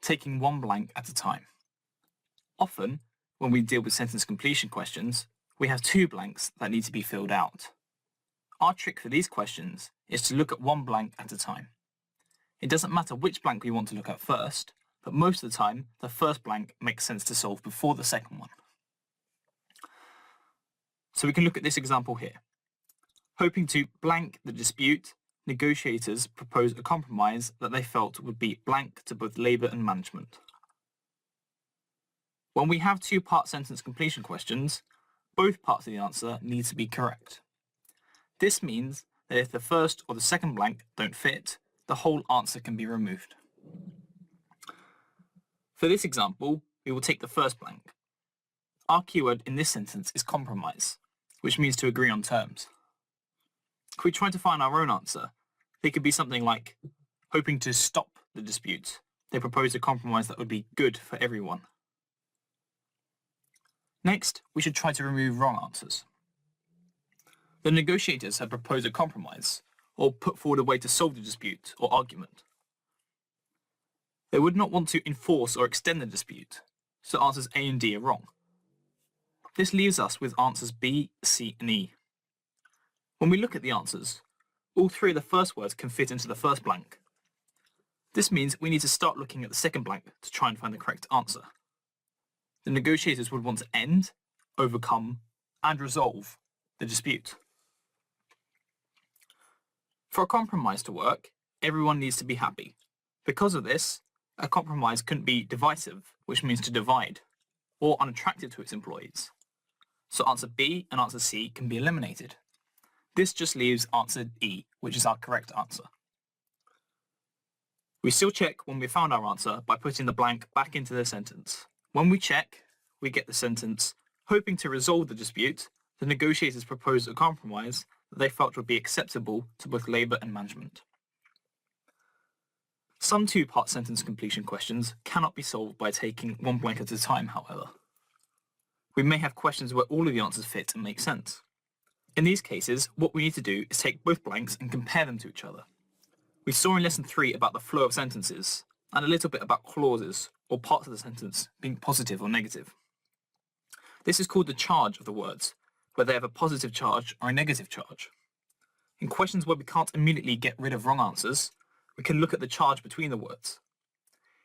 taking one blank at a time. Often, when we deal with sentence completion questions, we have two blanks that need to be filled out. Our trick for these questions is to look at one blank at a time. It doesn't matter which blank we want to look at first, but most of the time, the first blank makes sense to solve before the second one. So we can look at this example here. Hoping to blank the dispute, negotiators proposed a compromise that they felt would be blank to both labour and management. When we have two-part sentence completion questions, both parts of the answer need to be correct. This means that if the first or the second blank don't fit, the whole answer can be removed. For this example, we will take the first blank. Our keyword in this sentence is compromise, which means to agree on terms. If we try to find our own answer, it could be something like, hoping to stop the dispute, they proposed a compromise that would be good for everyone. Next, we should try to remove wrong answers. The negotiators had proposed a compromise, or put forward a way to solve the dispute or argument. They would not want to enforce or extend the dispute, so answers A and D are wrong. This leaves us with answers B, C, and E. When we look at the answers, all three of the first words can fit into the first blank. This means we need to start looking at the second blank to try and find the correct answer. The negotiators would want to end, overcome, and resolve the dispute. For a compromise to work, everyone needs to be happy. Because of this, a compromise couldn't be divisive, which means to divide, or unattractive to its employees. So answer B and answer C can be eliminated. This just leaves answer E, which is our correct answer. We still check when we found our answer by putting the blank back into the sentence. When we check, we get the sentence, hoping to resolve the dispute, the negotiators proposed a compromise that they felt would be acceptable to both labour and management. Some two-part sentence completion questions cannot be solved by taking one blank at a time, however. We may have questions where all of the answers fit and make sense. In these cases, what we need to do is take both blanks and compare them to each other. We saw in lesson 3 about the flow of sentences, and a little bit about clauses, or parts of the sentence, being positive or negative. This is called the charge of the words, whether they have a positive charge or a negative charge. In questions where we can't immediately get rid of wrong answers, we can look at the charge between the words.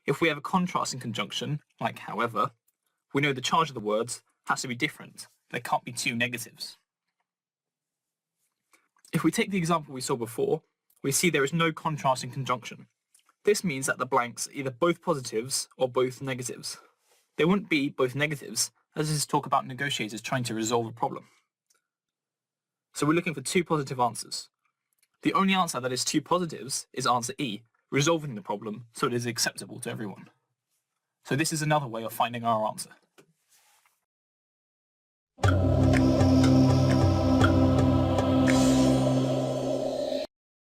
If we have a contrasting conjunction, like however, we know the charge of the words has to be different. There can't be two negatives. If we take the example we saw before, we see there is no contrasting conjunction. This means that the blanks are either both positives or both negatives. They wouldn't be both negatives, as this is talk about negotiators trying to resolve a problem. So we're looking for two positive answers. The only answer that is two positives is answer E, resolving the problem so it is acceptable to everyone. So this is another way of finding our answer.